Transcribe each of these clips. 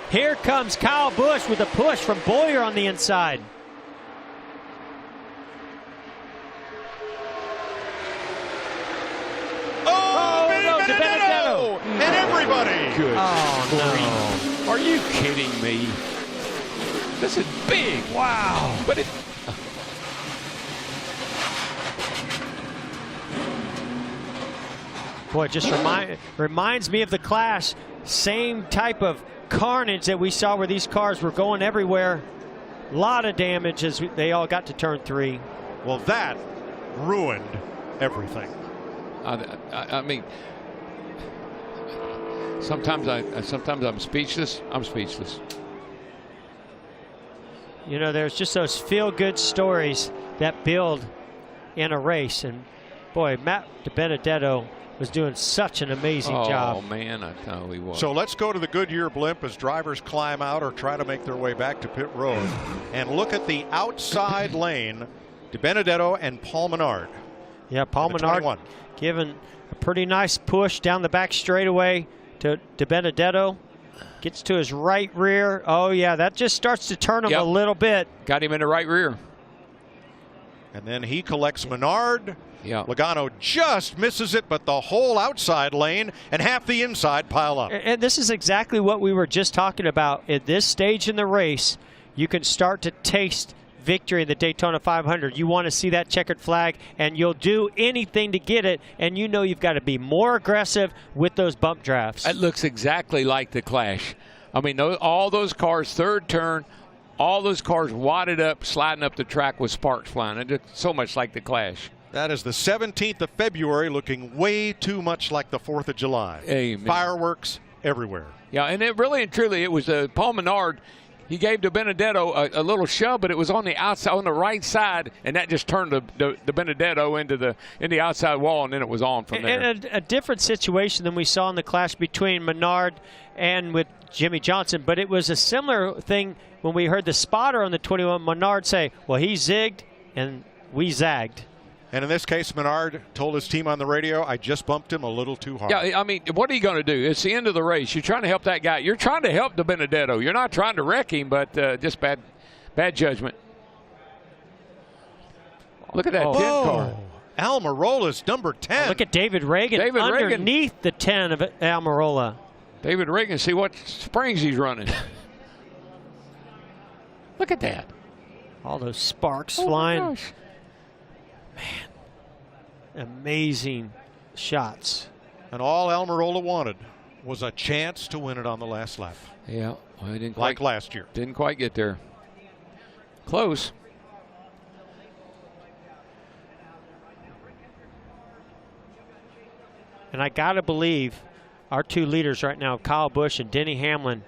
Here comes Kyle Busch with a push from Boyer on the inside. Oh, no, Benedetto! And everybody! Good. Oh, no. Are you kidding me? This is big. Wow. But it... Boy, it just reminds me of the Clash. Same type of carnage that we saw where these cars were going everywhere. A lot of damage as they all got to turn 3. Well, that ruined everything. I mean, sometimes I'm speechless. I'm speechless. You know, there's just those feel-good stories that build in a race, and boy, Matt DiBenedetto was doing such an amazing job. Oh man, I know he was. So let's go to the Goodyear blimp as drivers climb out or try to make their way back to pit road, and look at the outside lane. DiBenedetto and Paul Menard. Yeah, Paul Menard giving a pretty nice push down the back straightaway to DiBenedetto. Gets to his right rear. Oh yeah, that just starts to turn him a little bit. Got him in the right rear. And then he collects Menard. Yeah. Logano just misses it, but the whole outside lane and half the inside pile up. And this is exactly what we were just talking about. At this stage in the race, you can start to taste victory in the Daytona 500. You want to see that checkered flag, and you'll do anything to get it, and you know you've got to be more aggressive with those bump drafts. It looks exactly like the Clash. I mean, all those cars, third turn, all those cars wadded up, sliding up the track with sparks flying. It looks so much like the Clash. That is the 17th of February, looking way too much like the 4th of July. Amen. Fireworks everywhere. Yeah, and it really and truly, it was Paul Menard. He gave DiBenedetto a little shove, but it was on the outside, on the right side, and that just turned DiBenedetto into the outside wall, and then it was on from there. And a different situation than we saw in the Clash between Menard and with Jimmy Johnson, but it was a similar thing when we heard the spotter on the 21 Menard say, well, he zigged and we zagged. And in this case, Menard told his team on the radio, I just bumped him a little too hard. Yeah, I mean, what are you going to do? It's the end of the race. You're trying to help that guy. You're trying to help DiBenedetto. You're not trying to wreck him, but just bad judgment. Look at that 10 car. Almirola's number 10. Look at David Reagan underneath the 10 of Almirola. David Reagan, see what springs he's running. Look at that. All those sparks flying. My gosh. Man, amazing shots. And all Almirola wanted was a chance to win it on the last lap. Yeah, well, he didn't like last year. Didn't quite get there. Close. And I got to believe our two leaders right now, Kyle Busch and Denny Hamlin,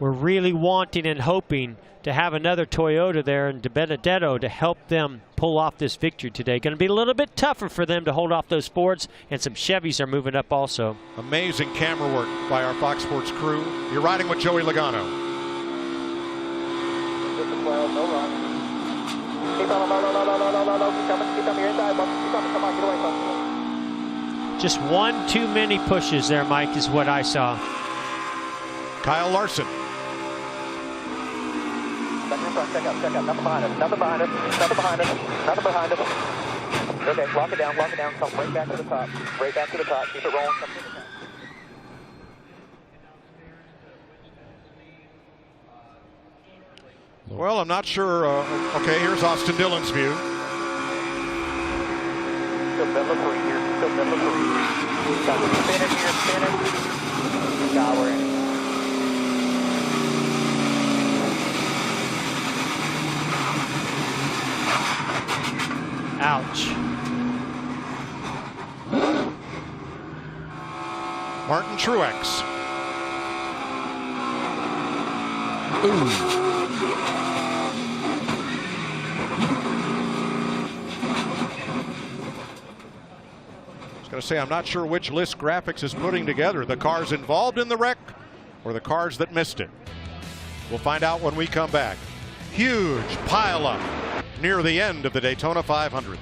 were really wanting and hoping to have another Toyota there and DiBenedetto to help them pull off this victory today. Going to be a little bit tougher for them to hold off those Fords, and some Chevys are moving up also. Amazing camera work by our Fox Sports crew. You're riding with Joey Logano. Just one too many pushes there, Mike, is what I saw. Kyle Larson. Check up. Nothing behind us. Nothing behind us. Okay, lock it down. Come right back to the top. Keep it rolling. Come to the top. Well, I'm not sure. Okay, here's Austin Dillon's view. Still middle of 3 here. Got the spinning here. God, we're in. Ouch. Martin Truex. Ooh. I was going to say, I'm not sure which list graphics is putting together, the cars involved in the wreck or the cars that missed it. We'll find out when we come back. Huge pileup near the end of the Daytona 500.